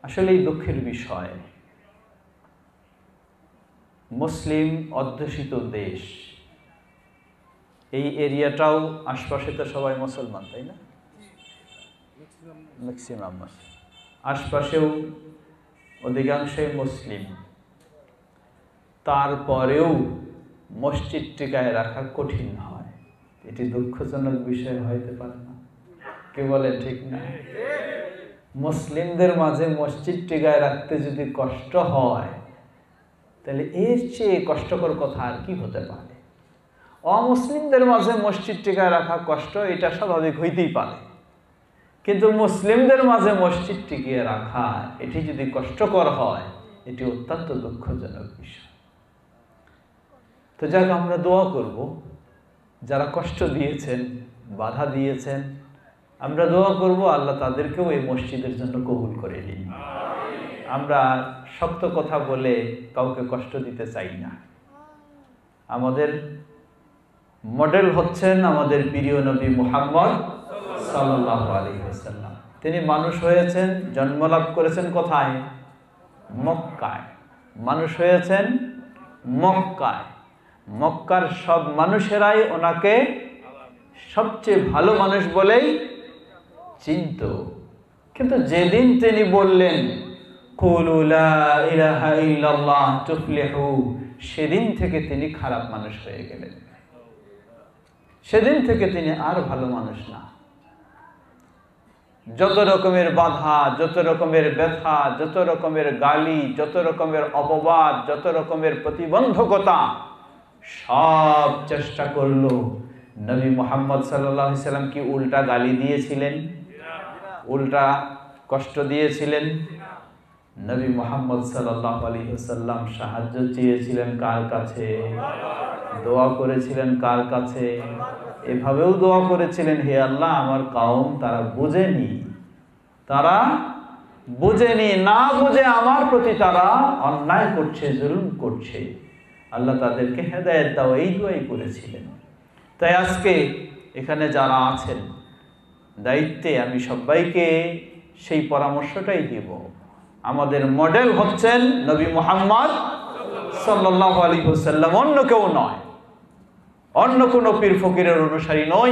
আসলেই দুঃখের বিষয়, মুসলিম অধ্যুষিত দেশ, এই এরিয়াটাও আশপাশে তো সবাই মুসলমান, তাই না? ম্যাক্সিমাম আশপাশেও অধিকাংশই মুসলিম, তারপরেও মসজিদ টিকায় রাখা কঠিন হয়। এটি দুঃখজনক বিষয় হইতে পারে না? কে বলে ঠিক না? মুসলিমদের মাঝে মসজিদ টিকায় রাখতে যদি কষ্ট হয়, তাহলে এর চেয়ে কষ্টকর কথা আর কি হতে পারে? অমুসলিমদের মাঝে মসজিদ টিকায় রাখা কষ্ট, এটা স্বাভাবিক হইতেই পারে, কিন্তু মুসলিমদের মাঝে মসজিদ টিকিয়ে রাখা এটি যদি কষ্টকর হয়, এটি অত্যন্ত দুঃখজনক বিষয়। তো যাক, আমরা দোয়া করব যারা কষ্ট দিয়েছেন, বাধা দিয়েছেন, আমরা দোয়া করব আল্লাহ তাদেরকেও এই মসজিদের জন্য কবুল করে নিন। আমরা শক্ত কথা বলে কাউকে কষ্ট দিতে চাই না। আমাদের মডেল হচ্ছেন আমাদের প্রিয় নবী মুহাম্মদ সাল্লাল্লাহু আলাইহি ওয়াসাল্লাম। তিনি মানুষ হয়েছেন, জন্মলাভ করেছেন কোথায়? মক্কায়। মানুষ হয়েছেন মক্কায়। মক্কার সব মানুষেরাই ওনাকে সবচেয়ে ভালো মানুষ বলেই চিনত, কিন্তু যেদিন তিনি বললেন কুলু লা ইলাহা ইল্লাল্লাহ তুফলিহু, সেদিন থেকে তিনি খারাপ মানুষ হয়ে গেলেন। সেদিন থেকে তিনি আর ভালো মানুষ না। যত রকমের বাধা, যত রকমের ব্যথা, যত রকমের গালি, যত রকমের অপবাদ, যত রকমের প্রতিবন্ধকতা, সব চেষ্টা করলো। নবী মুহাম্মদ সাল্লাল্লাহু আলাইহি সাল্লাম কি উল্টা গালি দিয়েছিলেন? উল্টা কষ্ট দিয়েছিলেন? নবী মুহাম্মদ সাল্লাল্লাহু আলাইহি ওয়াসাল্লাম সাহায্য চেয়েছিলেন কার কাছে? দোয়া করেছিলেন কার কাছে? এভাবেও দোয়া করেছিলেন, হে আল্লাহ, আমার কওম তারা বুঝেনি, তারা বুঝেনি, না বুঝে আমার প্রতি তারা অন্যায় করছে, জুলুম করছে, আল্লাহ তাদেরকে হেদায়েত দাও, এই দোয়াই করেছিলেন। তাই আজকে এখানে যারা আছেন দায়িত্বে, আমি সবাইকে সেই পরামর্শটাই দিব। আমাদের মডেল হচ্ছেন নবী মুহাম্মদ সাল্লাল্লাহু আলাইহি ওয়াসাল্লাম, অন্য কেউ নয়, অন্য কোনো পীর ফকিরের অনুসারী নই।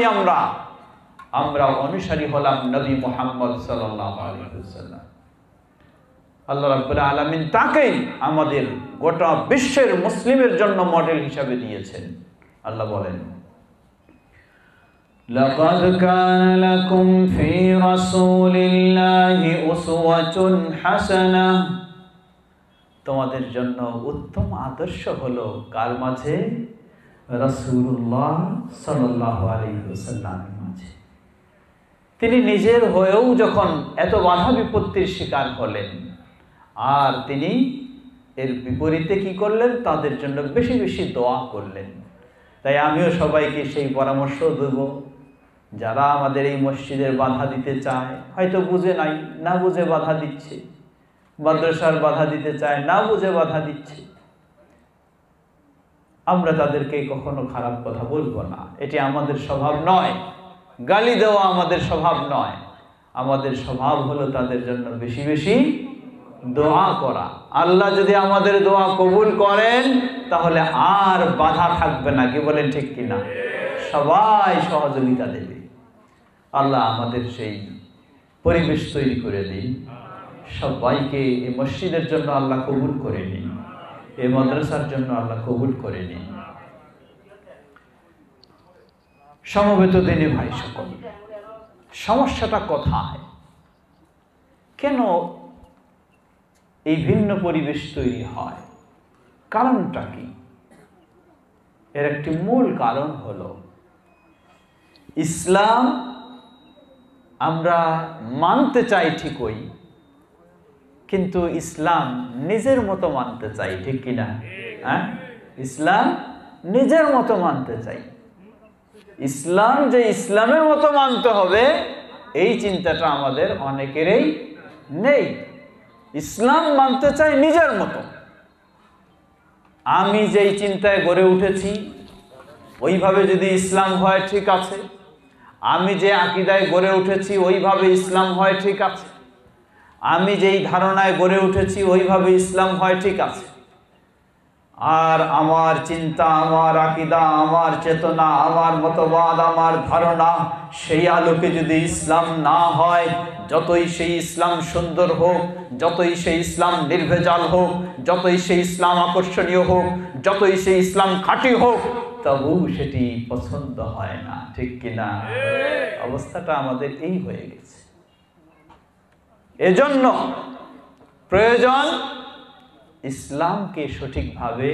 আমরা অনুসারী হলাম নবী মুহাম্মদ সাল্লাল্লাহু আলাইহি ওয়াসাল্লাম। আল্লাহ রাব্বুল আলামিন তাকেই আমাদের গোটা বিশ্বের মুসলিমের জন্য মডেল হিসাবে দিয়েছেন। আল্লাহ বলেন, লাকাদ কানা লাকুম ফি রাসূলিল্লাহি উসওয়াতুন হাসানাহ, তোমাদের জন্য উত্তম আদর্শ হলো কার মাঝে? রাসূলুল্লাহ সাল্লাল্লাহু আলাইহি ওয়াসাল্লামের মাঝে। তিনি নিজের হয়েও যখন এত বাধা বিপত্তির শিকার হলেন, আর তিনি এর বিপরীতে কি করলেন? তাদের জন্য বেশি বেশি দোয়া করলেন। তাই আমিও সবাইকে সেই পরামর্শ দেব, যারা আমাদের এই মসজিদের বাধা দিতে চায়, হয়তো বুঝে নাই, না বুঝে বাধা দিচ্ছে, মাদ্রাসার বাধা দিতে চায়, না বুঝে বাধা দিচ্ছে, আমরা তাদেরকে কখনো খারাপ কথা বলবো না। এটি আমাদের স্বভাব নয়। গালি দেওয়া আমাদের স্বভাব নয়। আমাদের স্বভাব হলো তাদের জন্য বেশি বেশি দোয়া করা। আল্লাহ যদি আমাদের দোয়া কবুল করেন, তাহলে আর বাধা থাকবে না। কি বলেন ঠিক কিনা? সবাই সহযোগিতা দেবে। আল্লাহ আমাদের সেই পরিবেশ তৈরি করে দিন। সবাইকে এই মসজিদের জন্য আল্লাহ কবুল করে নিন, এই মাদ্রাসার জন্য আল্লাহ কবুল করে নিন। সমবেত দিনী ভাই সকল, সমস্যাটা কোথায়? কেন এই ভিন্ন পরিবেশ তৈরি হয়? কারণটা কি? এর একটি মূল কারণ হলো ইসলাম আমরা মানতে চাই ঠিকই, কিন্তু ইসলাম নিজের মতো মানতে চাই, ঠিক কিনা? হ্যাঁ, ইসলাম নিজের মতো মানতে চাই। ইসলাম যে ইসলামের মতো মানতে হবে, এই চিন্তাটা আমাদের অনেকেরই নেই। ইসলাম মানতে চাই নিজের মতো। আমি যেই চিন্তায় গড়ে উঠেছি ওইভাবে যদি ইসলাম হয় ঠিক আছে, আমি যে আকীদায় গড়ে উঠেছি ওইভাবে ইসলাম হয় ঠিক আছে, আমি যেই ধারণায় গড়ে উঠেছি ওইভাবে ইসলাম হয়, ঠিক আছে, আর আমার চিন্তা, আমার আকীদা, আমার চেতনা, আমার মতবাদ, আমার ধারণা সেই আলোকে যদি ইসলাম না হয়, যতই সেই ইসলাম সুন্দর হোক, যতই সেই ইসলাম নির্ভেজাল হোক, যতই সেই ইসলাম আকর্ষণীয় হোক, যতই সেই ইসলাম খাঁটি হোক, তবু সেটি পছন্দ হয় না, ঠিক কিনা? অবস্থাটা আমাদের এই হয়ে গেছে। এজন্য প্রয়োজন ইসলামকে সঠিকভাবে,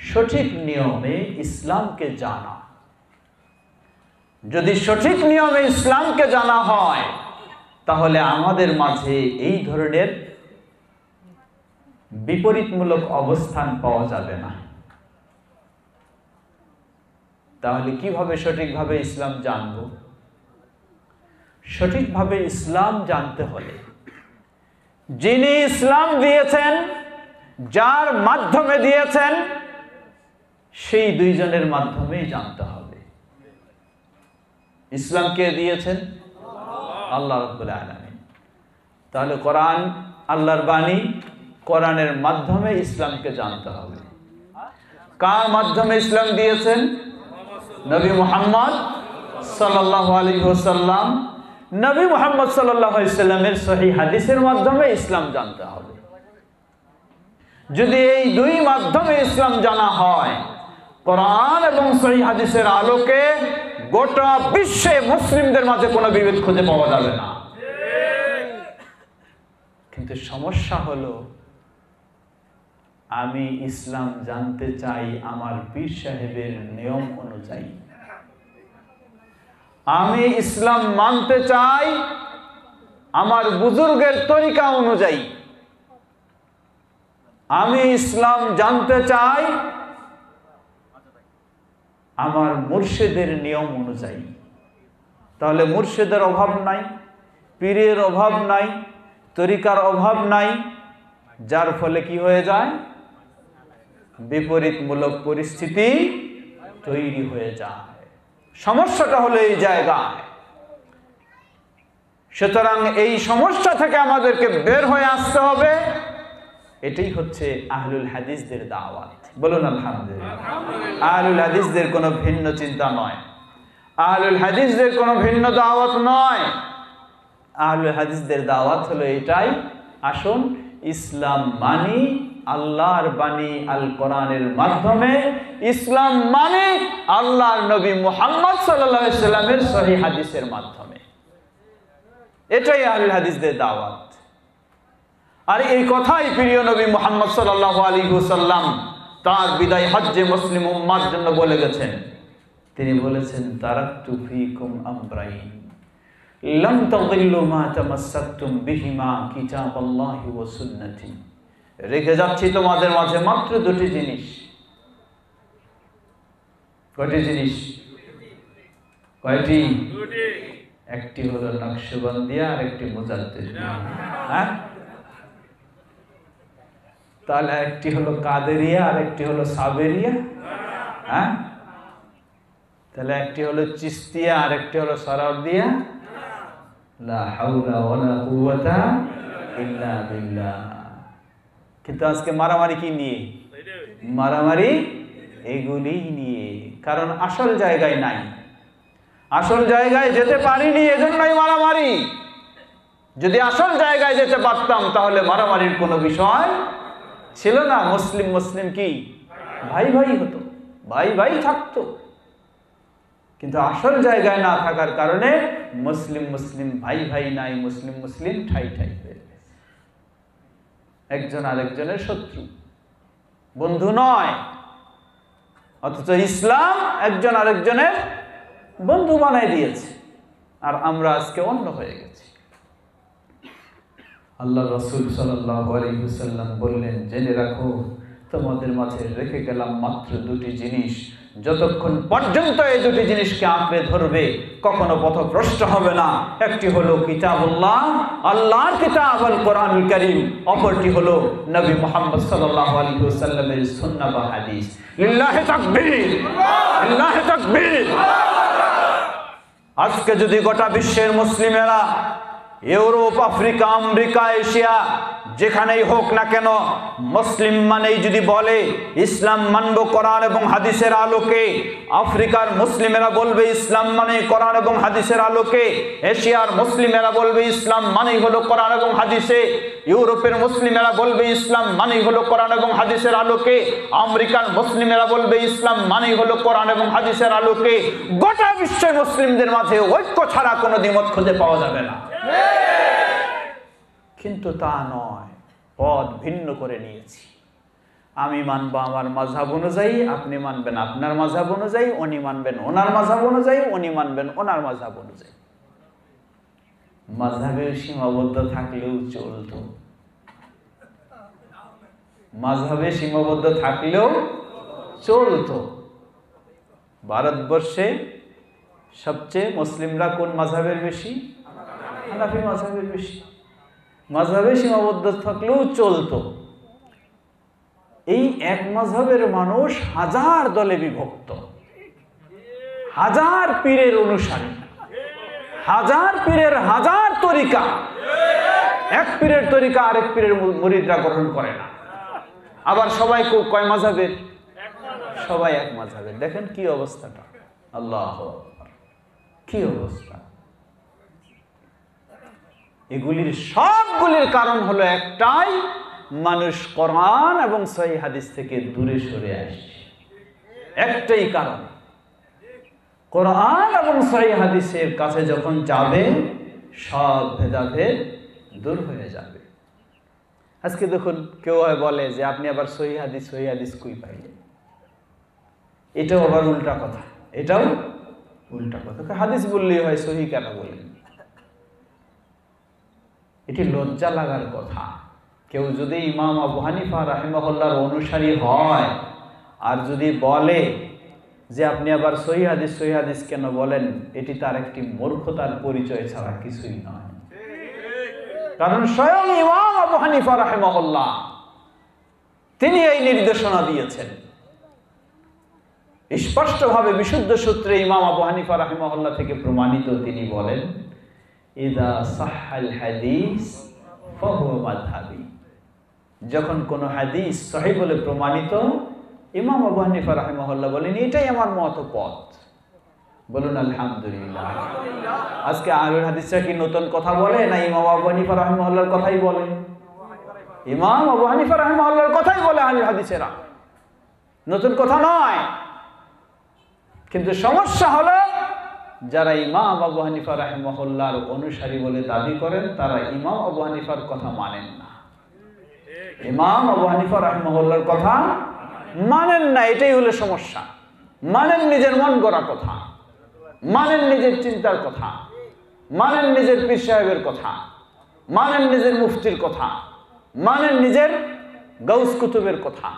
সঠিক নিয়মে ইসলামকে জানা। যদি সঠিক নিয়মে ইসলামকে জানা হয়, তাহলে আমাদের মাঝে এই ধরনের বিপরীতমূলক অবস্থান পাওয়া যাবে না। তাহলে কিভাবে সঠিকভাবে ইসলাম জানব? সঠিকভাবে ইসলাম জানতে হলে যিনি ইসলাম দিয়েছেন, যার মাধ্যমে দিয়েছেন, সেই দুইজনের মাধ্যমেই জানতে হবে। ইসলাম কে দিয়েছেন? আল্লাহ রাব্বুল আলামিন। তাহলে কোরআন আল্লাহর বাণী, কোরআনের মাধ্যমে ইসলামকে জানতে হবে। কার মাধ্যমে ইসলাম দিয়েছেন? নবী মুহাম্মদ সাল্লাল্লাহু আলাইহি ওয়াসাল্লাম। নবী মুহাম্মদ সাল্লাল্লাহু আলাইহি ওয়াসাল্লামের সহিহ হাদিসের মাধ্যমে ইসলাম জানতে হবে। যদি এই দুই মাধ্যমে ইসলাম জানা হয়, কোরআন এবং সহিহ হাদিসের আলোকে গোটা বিশ্বে মুসলিমদের মাঝে কোনো বিভেদ খুঁজে পাওয়া যাবে না। কিন্তু সমস্যা হলো, আমি ইসলাম জানতে চাই আমার পীর সাহেবের নিয়ম অনুযায়ী, আমি ইসলাম মানতে চাই আমার বুজুর্গের তরিকা অনুযায়ী, আমি ইসলাম জানতে চাই আমার মুর্শিদের নিয়ম অনুযায়ী। তাহলে মুর্শিদের অভাব নাই, পীরের অভাব নাই, তরিকার অভাব নাই, যার ফলে কি হয়ে যায়? বিপরীতমূলক পরিস্থিতি তৈরি হয়ে যায়। সমস্যাটা হলো এই জায়গায়। সুতরাং এই সমস্যা থেকে আমাদেরকে বের হয়ে আসতে হবে। এটাই হচ্ছে আহলুল হাদিসদের দাওয়াত। বলুন আলহামদুলিল্লাহ। আহলুল হাদিসদের কোনো ভিন্ন চিন্তা নয়, আহলুল হাদিসদের কোনো ভিন্ন দাওয়াত নয়। আহলুল হাদিসদের দাওয়াত হলো এটাই, আসুন ইসলাম মানি আল্লাহর বাণী আল কোরআনের মাধ্যমে, ইসলাম মানি আল্লাহর নবী মুহাম্মদ সাল্লাল্লাহু আলাইহি ওয়াসাল্লামের সহিহ হাদিসের মাধ্যমে। এটাই আহলুল হাদিসদের দাওয়াত। আর এই কথাই প্রিয় নবী মুহাম্মদ সাল্লাল্লাহু আলাইহি ওয়াসাল্লাম তার বিদায় হজ্জে মুসলিম উম্মার জন্য বলে গেছেন। তিনি বলেছেন, তারাকতু ফীকুম আমরাইন লাম তাযিল্লু মা তামাসসাকতুম বিহিমা কিতাবাল্লাহি ওয়া সুন্নতি। রেখে যাচ্ছি তোমাদের মাঝে মাত্র দুটি জিনিস। কয়টি জিনিস? কয়টি? একটি হলো নকশবন্দিয়া আর একটি মুজাদ্দিদিয়া। হ্যাঁ, তাহলে একটি হলো কাদেরিয়া আর একটি হলো সাবেরিয়া। হ্যাঁ, তাহলে একটি হলো চিস্তিয়া আর একটি হলো সরারদিয়া। লা হাওলা ওয়ালা কুওয়াতা ইল্লা বিল্লাহ। কিন্তু আজকে মারামারি কি নিয়ে? মারামারি এগুলি নিয়ে। কারণ আসল জায়গায় নাই, আসল জায়গায় যেতে পারিনি, এজন্যই মারামারি। যদি আসল জায়গায় যেতে পারতাম তাহলে মারামারির কোনো বিষয় ছিল না। মুসলিম মুসলিম কি ভাই ভাই হতো, ভাই ভাই থাকতো। কিন্তু আসল জায়গায় না থাকার কারণে মুসলিম মুসলিম ভাই ভাই নাই, মুসলিম মুসলিম ঠাই ঠাই হয়ে গেছে। একজন আরেকজনের শত্রু, বন্ধু নয়। অথচ ইসলাম একজন আরেকজনের বন্ধু বানাই দিয়েছে, আর আমরা আজকে অন্য হয়ে গেছি। আল্লাহ রাসূল সাল্লাল্লাহু আলাইহি ওয়াসাল্লাম বললেন, জেনে রাখো তোমাদের মাঝে রেখে গেলাম মাত্র দুটি জিনিস, যতক্ষণ পর্যন্ত এই দুটি জিনিসকে আঁকড়ে ধরবে কখনো পথভ্রষ্ট হবে না। একটি হলো কিতাবুল্লাহ, আল্লাহর কিতাব আল কোরআনুল কারীম, অপরটি হলো নবী মুহাম্মদ সাল্লাল্লাহু আলাইহি ওয়াসাল্লামের সুন্নাহ বা হাদিস। লিল্লাহি তাকবীর, লিল্লাহি তাকবীর। আজকে যদি গোটা বিশ্বের মুসলিমেরা ইউরোপ, আফ্রিকা, আমেরিকা, এশিয়া, যেখানেই হোক না কেন, মুসলিম মানেই যদি বলে ইসলাম মানব কোরআন এবং হাদিসের আলোকে, আফ্রিকার মুসলিমেরা বলবে ইসলাম মানে কোরআন এবং হাদিসের আলোকে, এশিয়ার মুসলিমেরা বলবে ইসলাম মানেই হলো কোরআন এবং হাদিসে, ইউরোপের মুসলিমেরা বলবে ইসলাম মানেই হলো কোরআন এবং হাদিসের আলোকে, আমেরিকার মুসলিমেরা বলবে ইসলাম মানেই হলো কোরআন এবং হাদিসের আলোকে। গোটা বিশ্বের মুসলিমদের মাঝে ঐক্য ছাড়া কোনো দ্বিমত খুঁজে পাওয়া যাবে না। কিন্তু তা নয়, পথ ভিন্ন করে নিয়েছি। আমি মানব আমার মাযহাব অনুযায়ী, আপনি মানবেন আপনার মাযহাব অনুযায়ী, উনি মানবেন ওনার মাযহাব অনুযায়ী, উনি মানবেন ওনার মাযহাব অনুযায়ী। মাযহাবের সীমাবদ্ধ থাকলেও চলতো, মাযহাবে সীমাবদ্ধ থাকলেও চলতো। ভারতবর্ষে সবচেয়ে মুসলিমরা কোন মাযহাবের বেশি? হানাফি মাযহাবের বেশি। মাযহাবে সীমাবদ্ধ থাকলেও চলতো। এই এক মাযহাবের মানুষ হাজার দলে বিভক্ত, হাজার পীরের অনুসারী, হাজার পীরের হাজার তরিকা। এক পীরের তরিকা আরেক পীরের মুরিদরা গ্রহণ করে না। আবার সবাই কয় মাযহাবের? সবাই এক মাযহাবের। দেখেন কি অবস্থাটা, আল্লাহু আকবার, কি অবস্থা। এগুলির সবগুলির কারণ হলো একটাই, মানুষ কোরআন এবং সহিহ হাদিস থেকে দূরে সরে আসছে। একটাই কারণ, কোরআন এবং সহিহ হাদিসের কাছে যখন যাবে সব ভেদাভেদ দূর হয়ে যাবে। আজকে দেখুন কেউ বলে যে আপনি আবার সহিহ হাদিস কই পাইলেন? এটাও আবার উল্টা কথা, এটাও উল্টা কথা। হাদিস বললেই হয়, সহিহ কেন বলেন? এটি লজ্জা লাগার কথা। কেউ যদি ইমাম আবু হানিফা রাহিমাহুল্লাহর অনুসারী হয় আর যদি বলে যে আপনি আবার সহিহ হাদিস কেন বলেন, এটি তার একটি মূর্খতার পরিচয় ছাড়া কিছুই নয়। কারণ স্বয়ং ইমাম আবু হানিফা রাহিমাহুল্লাহ তিনি এই নির্দেশনা দিয়েছেন স্পষ্টভাবে, বিশুদ্ধ সূত্রে ইমাম আবু হানিফা রাহিমাহুল্লাহ থেকে প্রমাণিত। তিনি বলেন, ইদা সাহহাল হাদিস ফাহুয়া মাযহাবি। যখন কোন হাদিস সহিহ বলে প্রমাণিত, ইমাম আবু হানিফা রাহিমাহুল্লাহ বলেন এটাই আমার মত পথ। বলুন আলহামদুলিল্লাহ। আজকে আহলুল হাদিসরা কি নতুন কথা বলে, না ইমাম আবু হানিফা রাহিমাহুল্লাহর কথাই বলে? ইমাম আবু হানিফা রাহিমাহুল্লাহর কথাই বলে আহলুল হাদিসেরা, নতুন কথা নয়। কিন্তু সমস্যা হলো যারা ইমাম আবু হানিফা রাহিমাহুল্লাহর অনুসারী বলে দাবি করেন, তারা ইমাম আবু হানিফার কথা মানেন না। ইমাম আবু হানিফা রাহিমাহুল্লাহর কথা মানেন না, এটাই হলো সমস্যা। মানেন নিজের মন গড়া কথা, মানেন নিজের চিন্তার কথা, মানেন নিজের পীর সাহেবের কথা, মানেন নিজের মুফতির কথা, মানেন নিজের গাউস কুতুবের কথা।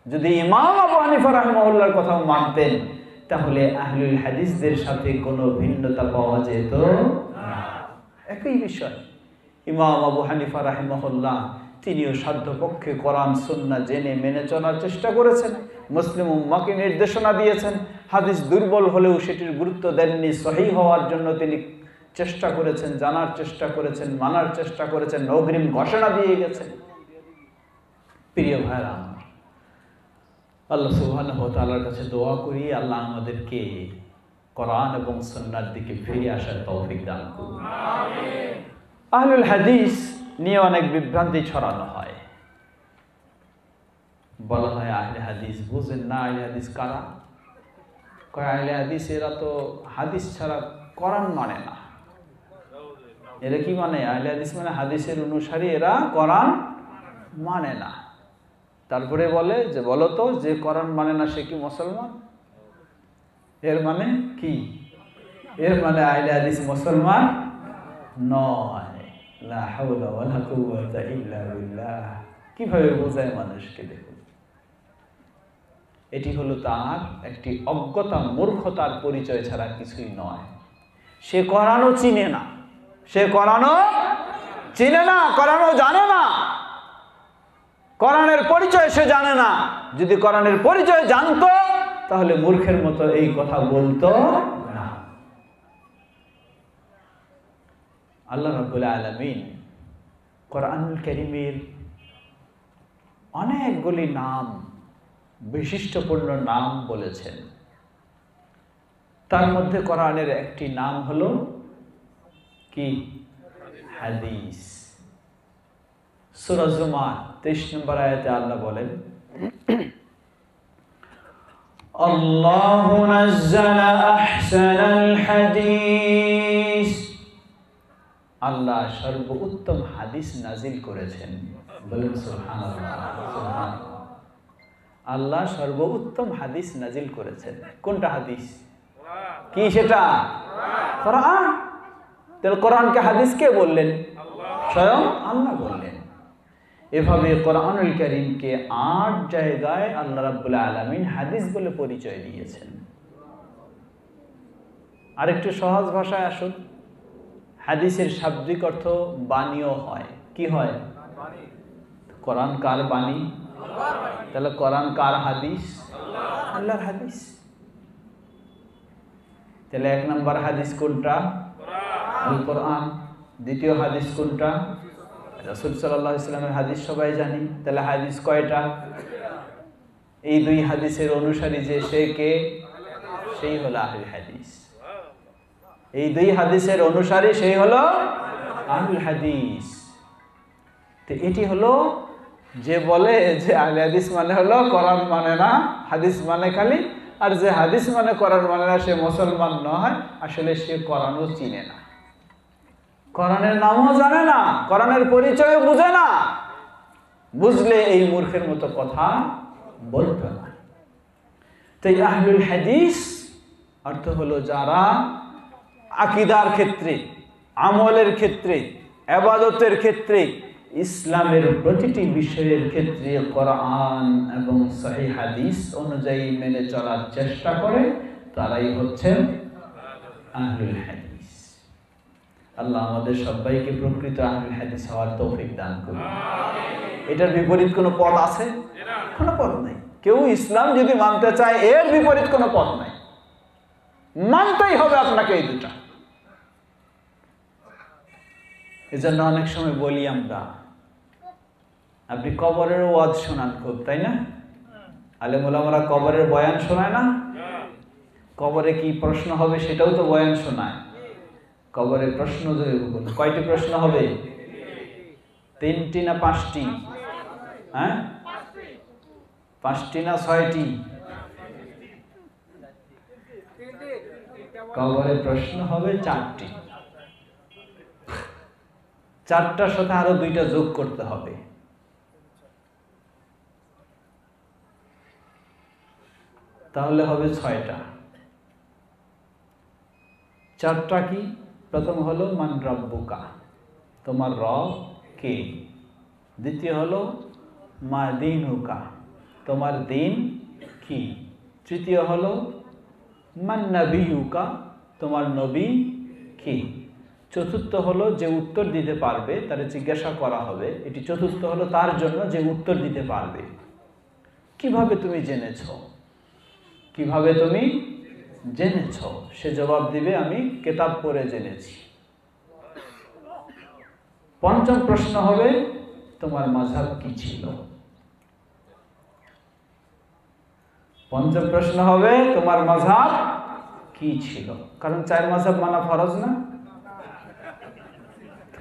যদি ইমাম আবু হানিফা রাহিমাহুল্লাহর কথাও মানতেন, তাহলে আহলুল হাদিসদের সাথে কোনো ভিন্নতা পাওয়া যেত না। একই বিষয়। ইমাম আবু হানিফা রাহিমাহুল্লাহ তিনিও সাধ্যপক্ষে কোরআন সুন্নাহ জেনে মেনে চলার চেষ্টা করেছেন, মুসলিম উম্মাহকে নির্দেশনা দিয়েছেন। হাদিস দুর্বল হলেও সেটির গুরুত্ব দেননি, সহিহ হওয়ার জন্য তিনি চেষ্টা করেছেন, জানার চেষ্টা করেছেন, মানার চেষ্টা করেছেন, অগ্রিম ঘোষণা দিয়ে গেছেন। প্রিয় ভাইরা, আল্লাহ সুবহানাহু ওয়া তাআলার কাছে দোয়া করি, আল্লাহ আমাদেরকে কোরআন এবং সুন্নাহর দিকে ফিরে আসার তৌফিক দান করুন। আমিন। আহলুল হাদিস নিয়ে অনেক বিভ্রান্তি ছড়ানো হয়। বলা হয় আহলে হাদিস বুঝেন না, আহলে হাদিস কারা? কয় আহলে হাদিস এরা তো হাদিস ছাড়া কোরআন মানে না। এরা কি মানে? আহলে হাদিস মানে হাদিসের অনুসারী, এরা কোরআন মানে না। তারপরে বলে যে বলো তো, যে কোরআন মানে না সে কি মুসলমান? এর মানে কি? এর মানে আহলে হাদিস মুসলমান নয়। লা হাওলা ওয়ালা কুওয়াতা ইল্লা বিল্লাহ। কিভাবে বোঝায় মানুষকে? দেখুন, এটি হলো তার একটি অজ্ঞতা, মূর্খতার পরিচয় ছাড়া কিছুই নয়। সে কোরআনও চিনে না, সে কোরআনও চিনে না, কোরআনও জানে না, কোরআনের পরিচয় সে জানে না। যদি কোরআনের পরিচয় জানতো তাহলে মূর্খের মতো এই কথা বলতো না। আল্লাহ রাব্বুল আলামিন কোরআনুল কারীমের অনেকগুলি নাম, বিশিষ্টপূর্ণ নাম বলেছেন। তার মধ্যে কোরআনের একটি নাম হলো কি? হাদিস। সূরা জুমার 23 নম্বর আয়াতে আল্লাহ বলেন, আল্লাহু নাযালা আহসানাল হাদিস, আল্লাহ সর্বোত্তম হাদিস নাজিল করেছেন। বলেন সুবহানাল্লাহ। সুবহানাল্লাহ। আল্লাহ সর্বোত্তম হাদিস নাজিল করেছেন। কোনটা হাদিস? কি সেটা? কোরআন। তাহলে কোরআনকে হাদিস কে বললেন? স্বয়ং আল্লাহ বললেন। এভাবে কোরআনুল কারীমকে 8 জায়গায় আল্লাহ রাব্বুল আলামিন হাদিস বলে পরিচয় দিয়েছেন। আরেকটু সহজ ভাষায় আসুন। হাদিসের শাব্দিক অর্থ বাণীও হয়। কি হয়? কোরআন কার বাণী? তাহলে কোরআন কার হাদিস? আল্লাহর হাদিস। তাহলে 1 নম্বর হাদিস কোনটা? আল কোরআন। দ্বিতীয় হাদিস কোনটা? রাসূল সাল্লাল্লাহু আলাইহি ওয়াসাল্লামের হাদিস সবাই জানি। তাহলে হাদিস কয়টা? এই 2 হাদিসের অনুসারী যে সে কে? সেই হলো আহলে হাদিস। এই 2 হাদিসের অনুসারী সেই হলো আহলে হাদিস। তো এটি হলো যে বলে যে আহলে হাদিস মানে হলো কোরআন মানে না, হাদিস মানে খালি, আর যে হাদিস মানে কোরআন মানে না সে মুসলমান নয়। আসলে সে কোরআনও চিনে না, কোরআনের নামও জানে না, কোরআনের পরিচয়ও বুঝে না। বুঝলে এই মূর্খের মতো কথা বলতো না। তাই আহলুল হাদিস অর্থ হলো যারা আকীদার ক্ষেত্রে, আমলের ক্ষেত্রে, ইবাদতের ক্ষেত্রে, ইসলামের প্রতিটি বিষয়ের ক্ষেত্রে কোরআন এবং সহিহ হাদিস অনুযায়ী মেনে চলার চেষ্টা করে, তারাই হচ্ছেন আহলুল হাদিস। আল্লাহ আমাদের সবাইকে প্রকৃত আহলুল হাদিস হওয়ার তৌফিক দান করুন। এটার বিপরীত কোনো পথ আছে? কোনো পথ নাই। কেউ ইসলাম যদি মানতে চায় এর বিপরীত কোনো পথ নাই, মানতেই হবে আপনাকে এই দুটা। এজন্য অনেক সময় বলি আমরা, আপনি কবরের ওয়াজ শোনান খুব, তাই না? আলেম ওলামারা কবরের বয়ান শোনায় না? কবরে কি প্রশ্ন হবে সেটাও তো বয়ান শোনায়। কবরে প্রশ্ন কয়টি প্রশ্ন হবে? 3টি না 5টি? হ্যাঁ, 5টি না 6টি? কবরে প্রশ্ন হবে 4টি। 4টার সাথে আরো 2টা যোগ করতে হবে। তাহলে হবে 6টা। 4টা কি? প্রথম হলো মান রাব্বুকা, তোমার রব কে। দ্বিতীয় হলো মা দীনুকা, তোমার দিন কি। তৃতীয় হলো মান নবিয়ুকা, তোমার নবী কি। চতুর্থ হলো যে উত্তর দিতে পারবে, তারে জিজ্ঞাসা করা হবে। এটি চতুর্থ হলো তার জন্য যে উত্তর দিতে পারবে। কিভাবে তুমি জেনেছো? কিভাবে তুমি জেনেছো? সে জবাব দিবে আমি কিতাব পড়ে জেনেছি। 5ম প্রশ্ন হবে তোমার মাযহাব কি ছিল। 5ম প্রশ্ন হবে তোমার মাযহাব কি ছিল। কারণ 4 মাযহাব মানা ফরজ না?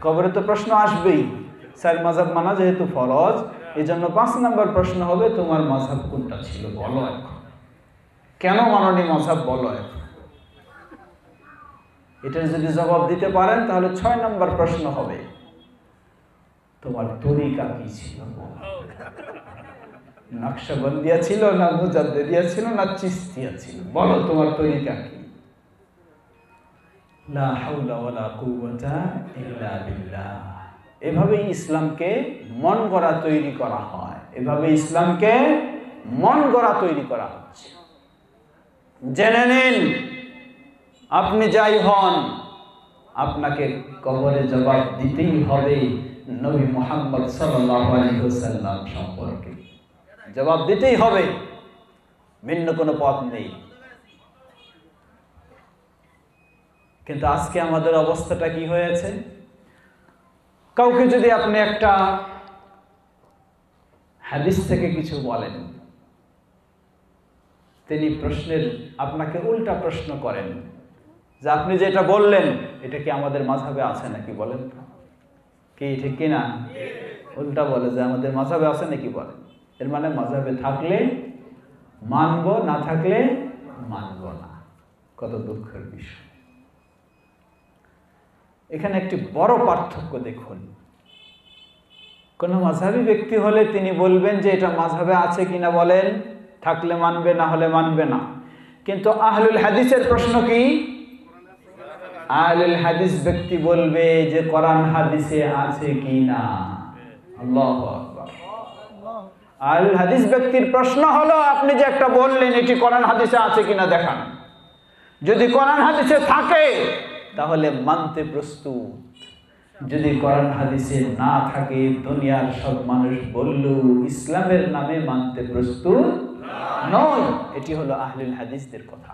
কবরে তো প্রশ্ন আসবেই। 4 মাযহাব মানা যেহেতু ফরজ, এজন্য 5 নম্বর প্রশ্ন হবে তোমার মাযহাব কোনটা ছিল বলো এখন। কেন মাননি মাযহাব বলো এখন। এটা যদি জবাব দিতে পারেন তাহলে 6 নম্বর প্রশ্ন হবে তোমার তরিকা কি ছিল। নকশবন্দিয়া ছিল না মুজাদ্দিদিয়া ছিল না চিশতিয়া ছিল, বলো তোমার তরিকা কি। লা হাওলা ওয়ালা কুওয়াতা ইল্লা বিল্লাহ। এভাবেই ইসলামকে মন গড়া তৈরি করা হয়। এভাবে ইসলামকে মন গড়া তৈরি করা হচ্ছে। জেনে নিন, আপনি যাই হন, আপনাকে কবরে জবাব দিতেই হবে নবী মুহাম্মদ সাল্লাল্লাহু আলাইহি ওয়াসাল্লাম সম্পর্কে। জবাব দিতেই হবে, ভিন্ন কোনো পথ নেই। কিন্তু আজকে আমাদের অবস্থাটা কি হয়েছে? কাউকে যদি আপনি একটা হাদিস থেকে কিছু বলেন, তিনি আপনাকে উল্টা প্রশ্ন করেন যে আপনি যেটা বললেন এটা কি আমাদের মাযহাবে আছে নাকি, বলেন কি ঠিক কিনা? উল্টা বলে যে আমাদের মাযহাবে আছে নাকি, বলেন। এর মানে মাযহাবে থাকলে মানব, না থাকলে মানব না। কত দুঃখের বিষয়। এখানে একটি বড় পার্থক্য দেখুন। কোন মাযহাবী ব্যক্তি হলে তিনি বলবেন যে এটা মাযহাবে আছে কিনা বলেন, থাকলে মানবে, না হলে মানবে না। কিন্তু আহলুল হাদিসের প্রশ্ন কি? আহলুল হাদিস ব্যক্তি বলবে যে কোরআন হাদিসে আছে কিনা। আল্লাহু আকবার। আহলুল হাদিস ব্যক্তির প্রশ্ন হলো আপনি যে একটা বললেন এটি কোরআন হাদিসে আছে কিনা দেখান। যদি কোরআন হাদিসে থাকে তাহলে মানতে প্রস্তুত, যদি কোরআন হাদিসে না থাকে দুনিয়ার সব মানুষ বললেও ইসলামের নামে মানতে প্রস্তুত নয়। এটি হলো আহলুল হাদিসদের কথা।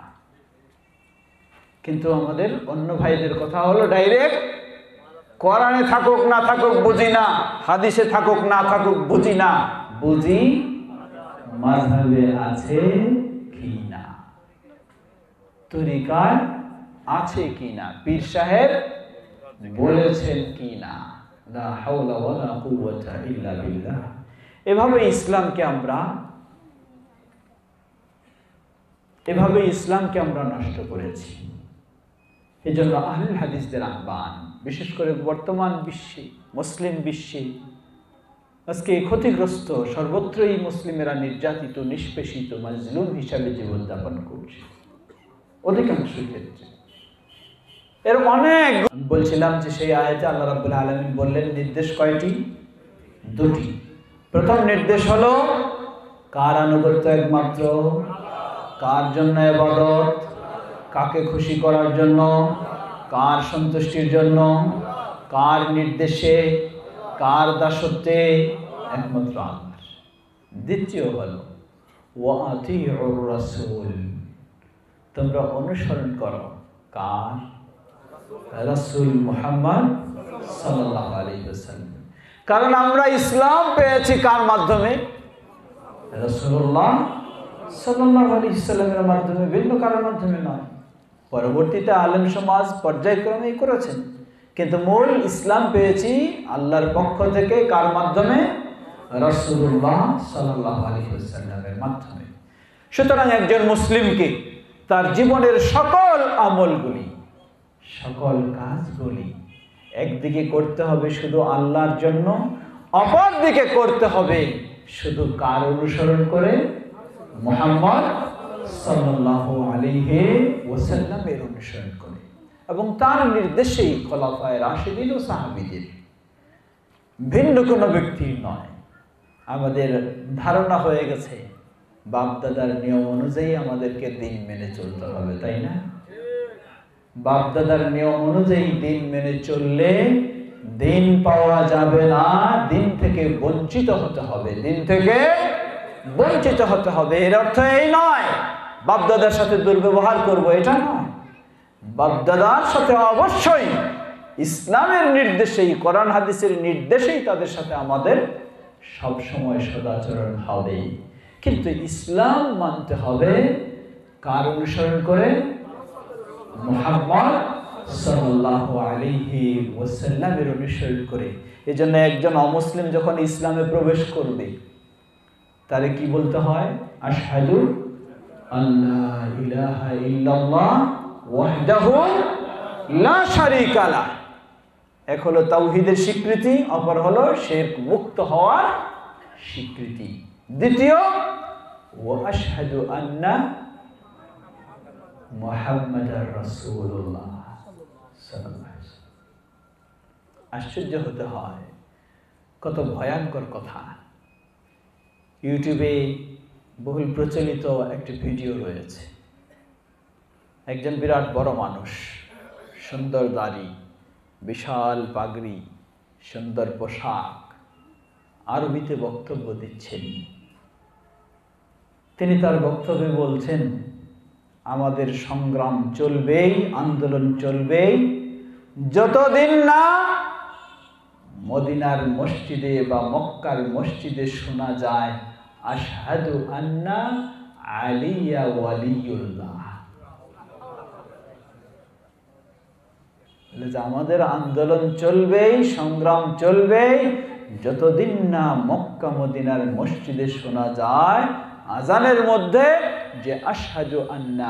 কিন্তু আমাদের অন্য ভাইদের কথা হলো ডাইরেক্ট কোরআনে থাকুক না থাকুক বুঝি না, হাদিসে থাকুক না থাকুক বুঝি না, বুঝি মাযহাবে আছে কিনা, তরিকায় আছে কিনা, পীর সাহেব বলেছেন কিনা। লা হাওলা ওয়ালা কুওয়াতা ইল্লা বিল্লাহ। এভাবে ইসলামকে আমরা নষ্ট করেছি। এজন্য আহলুল হাদিসদের আহ্বান, বিশেষ করে বর্তমান বিশ্বে, মুসলিম বিশ্বে আজকে ক্ষতিগ্রস্ত, সর্বত্রই মুসলিমেরা নির্যাতিত, নিষ্পেষিত, মাজলুম হিসাবে জীবনযাপন করছে অধিকাংশ ক্ষেত্রে। এর অনেক বলছিলাম যে সেই আয়াতে আল্লাহ রাব্বুল আলামিন বললেন নির্দেশ কয়টি? দুটি। প্রথম নির্দেশ হলো কার আনুগত্য? একমাত্র। কার জন্য ইবাদত? কাকে খুশি করার জন্য? কার সন্তুষ্টির জন্য? কার নির্দেশে? কার দাসত্বে? একমাত্র আল্লাহর। দ্বিতীয় হলো ওয়া আতিউর রাসূল, তোমরা অনুসরণ করো কার? রাসূল মুহাম্মদ সাল্লাল্লাহু আলাইহি ওয়াসাল্লাম। কারণ আমরা ইসলাম পেয়েছি কার মাধ্যমে? রাসূলুল্লাহ সাল্লাল্লাহু আলাইহি ওয়াসাল্লামের মাধ্যমে, ভিন্ন কারোর মাধ্যমে নয়। পরবর্তীতে আলেম সমাজ পর্যায়ক্রমে করেছেন, কিন্তু মূল ইসলাম পেয়েছি আল্লাহর পক্ষ থেকে। কার মাধ্যমে? রাসূলুল্লাহ সাল্লাল্লাহু আলাইহি ওয়াসাল্লামের মাধ্যমে। সুতরাং একজন মুসলিমকে তার জীবনের সকল আমলগুলি, সকল কাজগুলি একদিকে করতে হবে শুধু আল্লাহর জন্য, অপর দিকে করতে হবে শুধু কার অনুসরণ করে? মুহাম্মদ সাল্লাল্লাহু আলাইহি ওয়াসাল্লামের অনুসরণ করে এবং তার নির্দেশেই খোলাফায়ে রাশিদিন ও সাহাবীদের, ভিন্ন কোনো ব্যক্তির নয়। আমাদের ধারণা হয়ে গেছে বাপদাদার নিয়ম অনুযায়ী আমাদেরকে দিন মেনে চলতে হবে, তাই না? বাপদাদার নিয়ম অনুযায়ী দিন মেনে চললে দিন পাওয়া যাবে না, দিন থেকে বঞ্চিত হতে হবে, দিন থেকে বঞ্চিত হতে হবে। এর অর্থ এই নয় বাপদাদার সাথে দুর্ব্যবহার করব, এটা নয়। বাপদাদার সাথে অবশ্যই ইসলামের নির্দেশেই, কোরআন হাদিসের নির্দেশেই তাদের সাথে আমাদের সবসময় সদাচরণ হবে। কিন্তু ইসলাম মানতে হবে কার অনুসরণ করে? মুহাম্মদ সাল্লাল্লাহু আলাইহি ওয়াসাল্লামের অনুসরণ করে। এজন্য একজন অমুসলিম যখন ইসলামে প্রবেশ করবে তারে কি বলতে হয়? আশহাদু আল্লা ইলাহা ইল্লাল্লাহ ওয়াহদাহু লা শারীকা লাহ। এক হলো তাওহীদের স্বীকৃতি, অপর হলো শিরক মুক্ত হওয়ার স্বীকৃতি। দ্বিতীয় ওয়া আশহাদু আন্না মুহাম্মাদার রাসূলুল্লাহ সাল্লাল্লাহু আলাইহি ওয়াসাল্লাম। আশ্চর্য হতে হয়, কত ভয়ঙ্কর কথা। ইউটিউবে বহুল প্রচলিত একটি ভিডিও রয়েছে। একজন বিরাট বড় মানুষ, সুন্দর দাড়ি, বিশাল পাগড়ি, সুন্দর পোশাক, আরবিতে বক্তব্য দিচ্ছেন। তিনি তার বক্তব্যে বলছেন আমাদের সংগ্রাম চলবেই, আন্দোলন চলবেই যতদিন না মদিনার মসজিদে বা মক্কার মসজিদে শোনা যায় আশহাদু আন্না আলিয়া ওয়ালিউল্লাহ, যে আমাদের আন্দোলন চলবেই, সংগ্রাম চলবেই যতদিন না মক্কা মদিনার মসজিদে শোনা যায় আজানের মধ্যে যে আশহাদু আন্না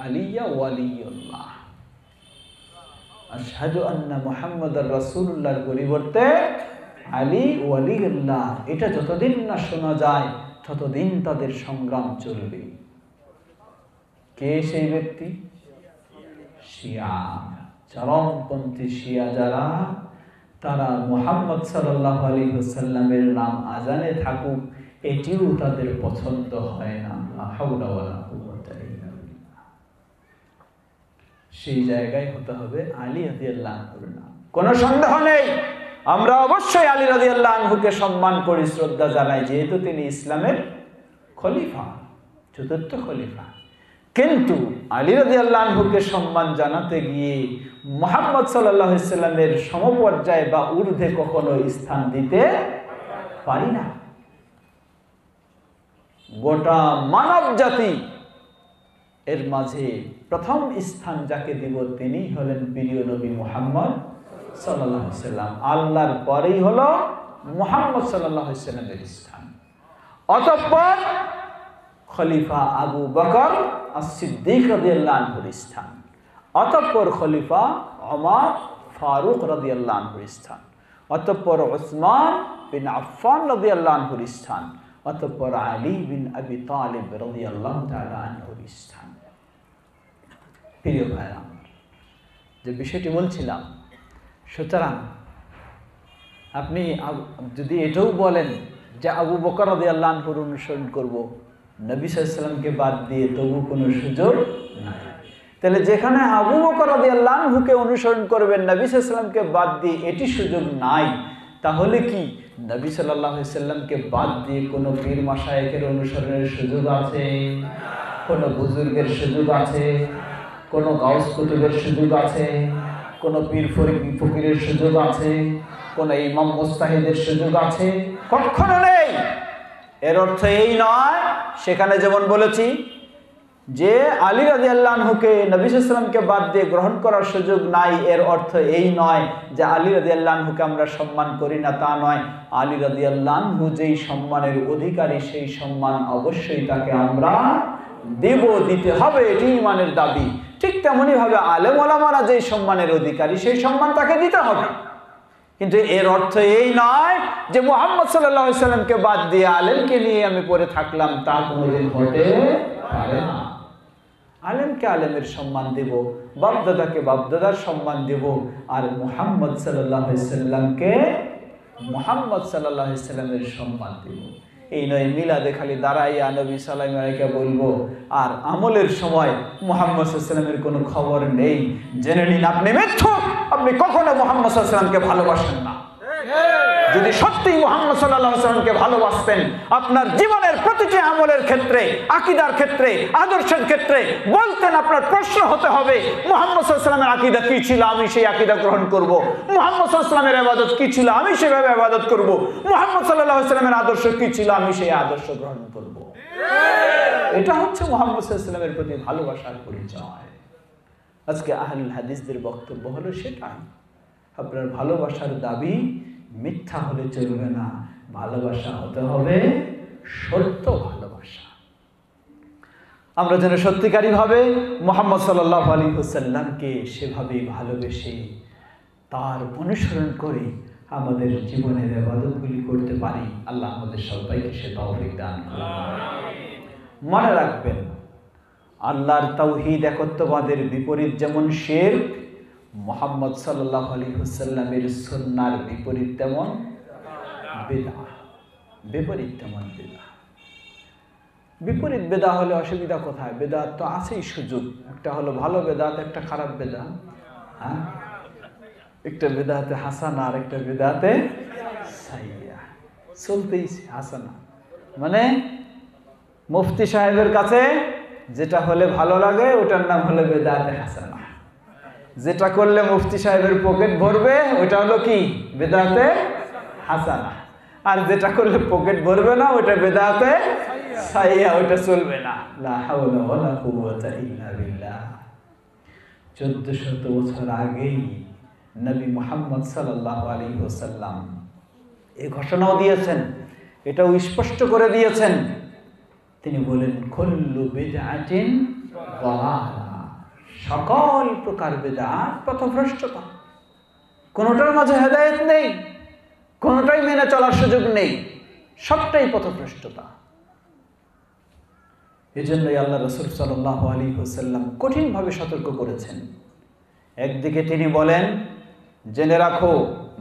আলিয়া ওয়ালিউল্লাহ, আশহাদু আন্না মুহাম্মাদুর রাসূলুল্লাহর পরিবর্তে আলী ওয়ালিউল্লাহ, এটা যতদিন না শোনা যায় ততদিন তাদের সংগ্রাম চলবে। কে সেই ব্যক্তি? শিয়া, চরমপন্থী শিয়া যারা, তারা মুহাম্মদ সাল্লাল্লাহু আলাইহি ওয়াসাল্লামের নাম আজানে থাকুক এটিও তাদের পছন্দ হয় না। লা হাওলা ওয়ালা কুওয়াতা ইল্লা বিল্লাহ। সেই জায়গায় হতে হবে আলী রাদিয়াল্লাহু আনহুর নাম। কোনো সন্দেহ নেই, আমরা অবশ্যই আলী রাদিয়াল্লাহু আনহুকে সম্মান করি, শ্রদ্ধা জানাই, যেহেতু তিনি ইসলামের খলিফা, চতুর্থ খলিফা। কিন্তু আলী রাদিয়াল্লাহু আনহুকে সম্মান জানাতে গিয়ে মুহাম্মদ সাল্লাল্লাহু আলাইহি সাল্লামের সমপর্যায়ে বা ঊর্ধ্বে কখনো স্থান দিতে পারি না। গোটা মানব জাতি এর মাঝে প্রথম স্থান যাকে দিব তিনি হলেন প্রিয় নবী মুহাম্মদ সাল্লাল্লাহু আলাইহি সাল্লাম। আল্লাহর পরেই হলো মুহাম্মদ সাল্লাল্লাহু আলাইহি সাল্লামের স্থান। অতঃপর খলিফা আবু বকর as-সিদ্দিক রাদিয়াল্লাহু আনহুর স্থান, অতঃপর খলিফা ওমর ফারুক রাদিয়াল্লাহু আনহুর স্থান, অতঃপর উসমান বিন আফফান রাদিয়াল্লাহু আনহুর স্থান, অতঃপর আলী বিন আবি তালিব রাদিয়াল্লাহু তাআলা আনহুর স্থান। প্রিয় ভাইরা, যে বিষয়টি বলছিলাম, সুতরাং আপনি যদি এটাও বলেন যে আবু বকর রাদিয়াল্লাহু আনহুর অনুসরণ করব, নবী সাল্লাল্লাহু আলাইহি ওয়াসাল্লামকে বাদ দিয়ে তবু কোনো সুযোগ নাই। তাহলে যেখানে আবু বকর রাদিয়াল্লাহু আনহুকে অনুসরণ করবেন, নবী সাল্লাল্লাহু আলাইহি ওয়াসাল্লামকে বাদ দিয়ে এটি সুযোগ নাই, তাহলে কি নবী সাল্লাল্লাহু আলাইহি ওয়াসাল্লামকে বাদ দিয়ে কোনো পীর মাশায়েখের অনুসরণের সুযোগ আছে? কোনো বুজুর্গের সুযোগ আছে? কোনো গাউস কুতুবের সুযোগ আছে? কোনো পীর ফকিরের সুযোগ আছে? কোনো ইমাম মুস্তাহিদের সুযোগ আছে? কখনো নেই। এর অর্থ এই নয়, সেখানে যেমন বলেছি যে আলী রাদিয়াল্লাহু আনহুকে নবী সাল্লাল্লাহু আলাইহি ওয়াসাল্লামকে বাদ দিয়ে গ্রহণ করার সুযোগ নাই, এর অর্থ এই নয় যে আলী রাদিয়াল্লাহু আনহুকে আমরা সম্মান করি না, তা নয়। আলী রাদিয়াল্লাহু আনহু যেই সম্মানের অধিকারী, সেই সম্মান অবশ্যই তাকে আমরা দেব, দিতে হবে, এটি ঈমানের দাবি। ঠিক তেমনি ভাবে আলেম ওলামারা যেই সম্মানের অধিকারী, সেই সম্মান তাকে দিতে হবে। কিন্তু এর অর্থ এই নয় যে মুহাম্মদ সাল্লাল্লাহু আলাইহি ওয়াসাল্লামকে বাদ দিয়ে আলেমকে নিয়ে আমি পড়ে থাকলাম, তা কোনোদিন হতে পারে না। আলেমকে আলেমের সম্মান দেব, বাপদাদাকে বাপদাদার সম্মান দেব, আর মুহাম্মদ সাল্লাল্লাহু আলাইহি ওয়াসাল্লামকে মুহাম্মদ সাল্লাল্লাহু আলাইহি ওয়াসাল্লামের সম্মান দেব। এই নয় মিলাদে খালি দাঁড়াইয়া নবী সাল্লাল্লাহু আলাইহি ওয়াসাল্লামকে বলবো, আর আমলের সময় মুহাম্মদ সাল্লাল্লাহু আলাইহি ওয়াসাল্লামের কোনো খবর নেই। জেনে নিন আপনি মিথ্যুক, আপনি কখনো মুহাম্মদ সাল্লাল্লাহু আলাইহি ওয়াসাল্লামকে ভালোবাসেন না। যদি সত্যি মুহাম্মদ সাল্লাল্লাহু আলাইহি ওয়াসাল্লামকে ভালোবাসতেন, আপনার জীবনের প্রতিটি আমলের ক্ষেত্রে, আকীদার ক্ষেত্রে, আদর্শের ক্ষেত্রে বলতেন, আপনার প্রশ্ন হতে হবে মুহাম্মদ সাল্লাল্লাহু আলাইহি ওয়াসাল্লামের আকীদা কি ছিল, আমি সেই আকীদা গ্রহণ করব। মুহাম্মদ সাল্লাল্লাহু আলাইহি ওয়াসাল্লামের ইবাদত কি ছিল, আমি সেভাবে ইবাদত করব। মুহাম্মদ সাল্লাল্লাহু আলাইহি ওয়াসাল্লামের আদর্শ কি ছিল, আমি সেই আদর্শ গ্রহণ করব। এটা হচ্ছে মুহাম্মদ সাল্লাল্লাহু আলাইহি ওয়াসাল্লামের প্রতি ভালোবাসার পরিচয়। আজকে আহলুল হাদিসদের বক্তব্য হলো সেটাই। আপনার ভালোবাসার দাবি মিথ্যা হলে চলবে না, ভালোবাসা হতে হবে সত্য ভালোবাসা। আমরা যেন সত্যিকারী ভাবে মুহাম্মদ সাল্লাল্লাহু আলাইহি ওয়াসাল্লামকে সেভাবেই ভালোবেসে তার অনুসরণ করে আমাদের জীবনের ইবাদতগুলি করতে পারি। আল্লাহ আমাদের সবাইকে সে তৌফিক দান করুন। মনে রাখবেন, আল্লাহর তাওহীদ একত্ববাদের বিপরীত যেমন শিরক, মুহাম্মদ সাল্লাল্লাহু আলাইহি ওয়াসাল্লামের সুন্নাহর বিপরীত তেমন বিদআহ। বিপরীত তেমন বিদআহ। বিপরীত বেদা হলে অসুবিধা কোথায়? বেদাত তো আছেই সুযোগ। একটা হলো ভালো বেদাত, একটা খারাপ বেদাত। হ্যাঁ, একটা বেদাতে হাসানা আর একটা বেদাতে সাইয়্যা। চলতেই হাসানা মানে মুফতি সাহেবের কাছে যেটা হলে ভালো লাগে ওটার নাম হলো বেদাতে হাসানা। যেটা করলে মুফতি সাহেবের পকেট ভরবে ওটা হলো কি বিদআতে হাসানা, আর যেটা করলে পকেট ভরবে না ওটা বিদআতে সাইয়্যা, ওটা চলবে না। লা হাওলা ওয়ালা কুওয়াতা ইল্লা বিল্লাহ। 1400 বছর আগেই নবী মুহাম্মদ সাল্লাল্লাহু আলাইহি ওয়াসাল্লাম এই ঘোষণাও দিয়েছেন, এটাও স্পষ্ট করে দিয়েছেন। তিনি বলেন কুল্লু বিদআতিন দালালা, সকল প্রকার বিদআত পথভ্রষ্টতা, কোনটার মাঝে হেদায়েত নেই, কোনটাই মেনে চলার সুযোগ নেই, সবটাই পথভ্রষ্টতা। এজন্যই আল্লাহ রাসূল সাল্লাল্লাহু আলাইহি ওয়াসাল্লাম কঠিনভাবে সতর্ক করেছেন। একদিকে তিনি বলেন, জেনে রাখো,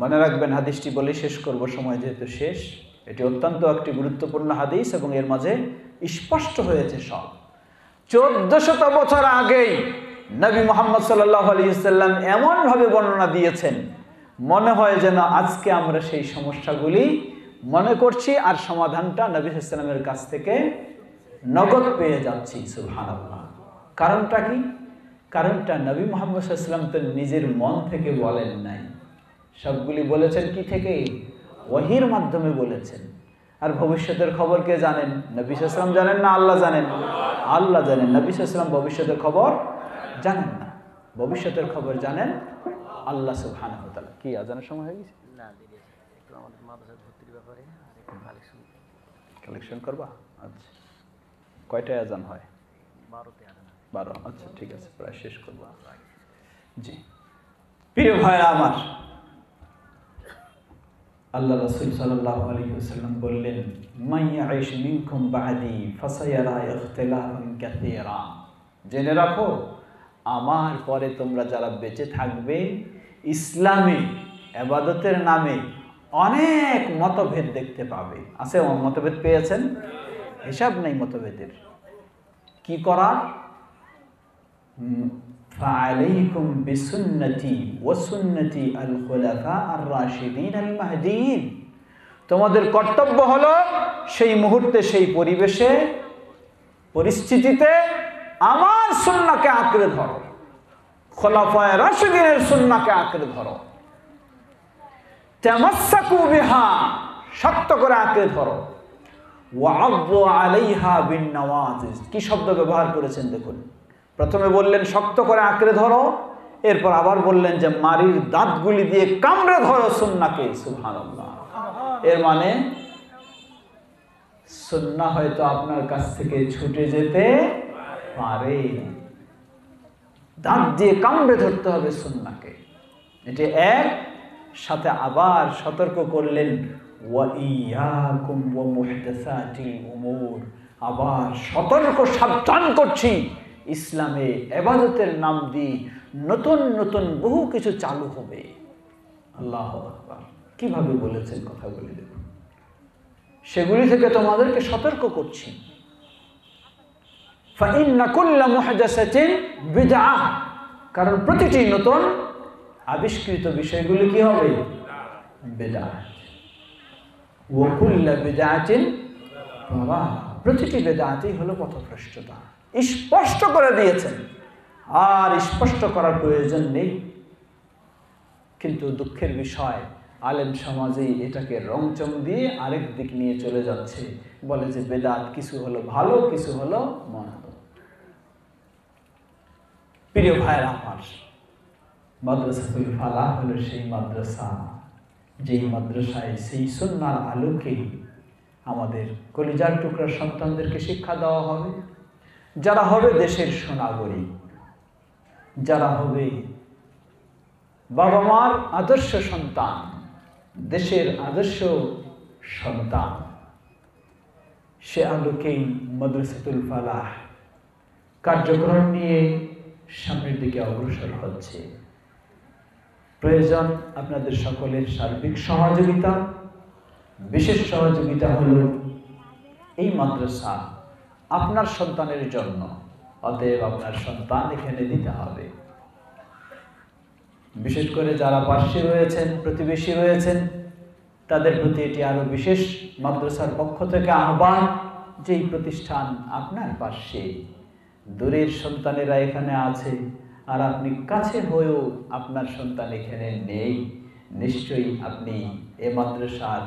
মনে রাখবেন, হাদিসটি বলে শেষ করব, সময় যেহেতু শেষ। এটি অত্যন্ত একটি গুরুত্বপূর্ণ হাদিস এবং এর মাঝে স্পষ্ট হয়েছে সব। 1400 বছর আগেই নবী মুহাম্মদ সাল্লাল্লাহু আলাইহি ওয়াসাল্লাম এমনভাবে বর্ণনা দিয়েছেন, মনে হয় যেন আজকে আমরা সেই সমস্যাগুলি মনে করছি আর সমাধানটা নবী সাল্লাল্লাহু আলাইহি ওয়াসাল্লামের কাছ থেকে নগদ পেয়ে যাচ্ছি। সুবহানাল্লাহ। কারণটা কি? কারণটা নবী মুহাম্মদ সাল্লাল্লাহু আলাইহি ওয়াসাল্লাম তো নিজের মন থেকে বলেন নাই, সবগুলি বলেছেন কি থেকে? ওহীর মাধ্যমে বলেছেন। আর ভবিষ্যতের খবর কে জানেন? নবী সাল্লাল্লাহু আলাইহি ওয়াসাল্লাম জানেন না আল্লাহ জানেন? আল্লাহ জানেন। নবী সাল্লাল্লাহু আলাইহি ওয়াসাল্লাম ভবিষ্যতের খবর জানেন না, ভবিষ্যতের খবর জানেন আল্লাহ সুবহানাহু ওয়া তাআলা। কি আজানের সময় হয়ে গেছে? না, দেরি আছে, একটু আমাদের মাদ্রাসার ভর্তির ব্যাপারে কালেকশন করবা। আচ্ছা, কয়টায় আজান হয়? 12তে আজান। 12। আচ্ছা ঠিক আছে, প্রায় শেষ করব। জি প্রিয় ভাইরা আমার, আল্লাহ রাসূল সাল্লাল্লাহু আলাইহি ওয়াসাল্লাম বললেন, মান ইয়াইশ মিনকুম বা'দি ফাসায়ারা ইখতিলাফান কাসীরা। জেনে রাখো, আমার পরে তোমরা যারা বেঁচে থাকবে, ইসলামে ইবাদতের নামে অনেক মতভেদ দেখতে পাবে। আছে মতভেদ পেয়েছেন? হিসাব নেই মতভেদের। কি করার? ফাআলাইকুম বিসুন্নতি ওয়া সুন্নতি আল খুলাফা আর রাশিদিন আল মাহদিয়িন। তোমাদের কর্তব্য হলো সেই মুহূর্তে, সেই পরিবেশে, পরিস্থিতিতে আমার সুন্নাহকে আঁকড়ে ধরো, খোলাফায়ে রাশিদিনের সুন্নাহকে আঁকড়ে ধরো। তামাসসাকু বিহা, শক্ত করে আঁকড়ে ধরো। ওয়া'আযু আলাইহা বিন নওয়াজিজ। কি শব্দ ব্যবহার করেছেন দেখুন। প্রথমে বললেন শক্ত করে আঁকড়ে ধরো, এরপর আবার বললেন যে মারির দাঁতগুলি দিয়ে কামড়ে ধরো সুন্নাহকে। সুবহানাল্লাহ। এর মানে সুন্নাহ হয়তো আপনার কাছ থেকে ছুটে যেতে পারে, দাঁত দিয়ে কামড়ে ধরতে হবে সুন্নাহকে। এটি এক। সাথে আবার সতর্ক করলেন, ওয়া ইয়াকুম ওয়া মুহদাসাতিল উমুর। আবার সতর্ক সাবধান করছি, ইসলামে ইবাদতের নাম দিয়ে নতুন নতুন বহু কিছু চালু হবে। আল্লাহু আকবার। কিভাবে বলেছেন কথাগুলি দেখুন। সেগুলি থেকে তোমাদেরকে সতর্ক করছি। ফাইন্না কুল্লা মুহদাসাতিন বিদআহ, কারণ প্রতিটি নতুন আবিষ্কৃত বিষয়গুলি কি হবে? বিদআত। ওয়া কুল্লা বিদআতিন দালালা, প্রতিটি বিদআতই হলো পথভ্রষ্টতা। স্পষ্ট করে দিয়েছেন, আর স্পষ্ট করার প্রয়োজন নেই। কিন্তু দুঃখের বিষয়, আলেম সমাজেই এটাকে রংচং দিয়ে আরেক দিক নিয়ে চলে যাচ্ছে। বলে যে বেদাত কিছু হলো ভালো, কিছু হলো মন্দ। প্রিয় ভাইরা আমার, মাদ্রাসাতুল ফালাহ হলো সেই মাদ্রাসা, যেই মাদ্রাসায় সেই সুন্নাহর আলোকে আমাদের কলিজার টুকরার সন্তানদেরকে শিক্ষা দেওয়া হবে, যারা হবে দেশের সুনাগরিক, যারা হবে বাবা মার আদর্শ সন্তান, দেশের আদর্শ সন্তান। সে আলোকেই মাদ্রাসাতুল ফালাহ কার্যক্রম নিয়ে সামনের দিকে অগ্রসর হচ্ছে। প্রয়োজন আপনাদের সকলের সার্বিক সহযোগিতা। বিশেষ সহযোগিতা হলো এই মাদ্রাসা আপনার সন্তানের জন্য, অতএব আপনার সন্তান এখানে দিতে হবে। বিশেষ করে যারা পাশে রয়েছেন, প্রতিবেশী রয়েছেন, তাদের প্রতি এটি আরো বিশেষ মাদ্রাসার পক্ষ থেকে আহ্বান, যেই প্রতিষ্ঠান আপনার পাশে, দূরের সন্তানেরা এখানে আছে, আর আপনি কাছে হয়েও আপনার সন্তান এখানে নেই, নিশ্চয়ই আপনি এ মাদ্রাসার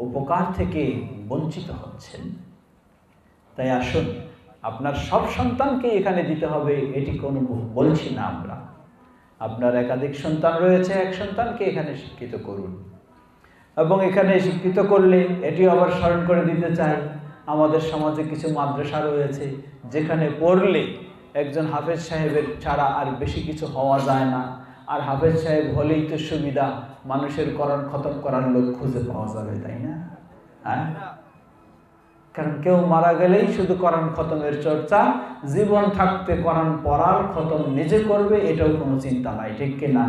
উপকার থেকে বঞ্চিত হচ্ছেন। তাই আসুন, আপনার সব সন্তানকে এখানে দিতে হবে এটি কোনো বলছি না আমরা। আপনার একাধিক সন্তান রয়েছে, এক সন্তানকে এখানে শিক্ষিত করুন। এবং এখানে শিক্ষিত করলে এটি আবার স্মরণ করে দিতে চাই, আমাদের সমাজে কিছু মাদ্রাসা রয়েছে যেখানে পড়লে একজন হাফেজ সাহেবের ছাড়া আর বেশি কিছু হওয়া যায় না। আর হাফেজ সাহেব হলেই তো সুবিধা, মানুষের কোরআন খতম করার লোক খুঁজে পাওয়া যাবে, তাই না? হ্যাঁ, কারণ কেউ মারা গেলেই শুধু কোরআন খতমের চর্চা, জীবন থাকতে কোরআন পড়ার খতম নিজে করবে এটাও কোনো চিন্তা নাই, ঠিক কিনা?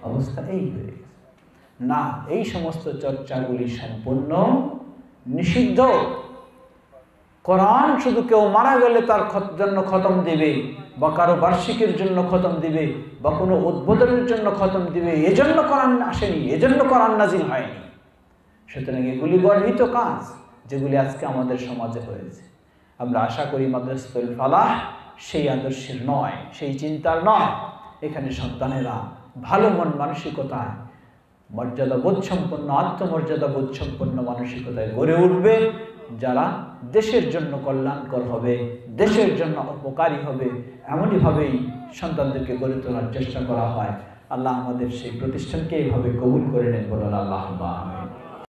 অবস্থা এই হয়ে গেছে। না, এই সমস্ত চর্চাগুলি সম্পূর্ণ নিষিদ্ধ। কোরআন শুধু কেউ মারা গেলে তার জন্য খতম দিবে, বা কারো বার্ষিকীর জন্য খতম দিবে, বা কোনো উদ্বোধনের জন্য খতম দিবে, এজন্য কোরআন আসেনি, এজন্য কোরআন নাজিল হয়নি। সুতরাং এগুলি গর্হিত কাজ যেগুলি আজকে আমাদের সমাজে হয়েছে। আমরা আশা করি মাদ্রাসাতুল ফালাহ সেই আদর্শের নয়, সেই চিন্তার নয়। এখানে সন্তানেরা ভালো মন মানসিকতায়, মর্যাদা বোধ সম্পন্ন, আত্মমর্যাদা বোধ সম্পন্ন মানসিকতায় গড়ে উঠবে, যারা দেশের জন্য কল্যাণকর হবে, দেশের জন্য উপকারী হবে। এমনইভাবেই সন্তানদেরকে গড়ে তোলার চেষ্টা করা হয়। আল্লাহ আমাদের সেই প্রতিষ্ঠানকে এইভাবে কবুল করে নেন, বলেন আল্লাহুম্মা আমিন।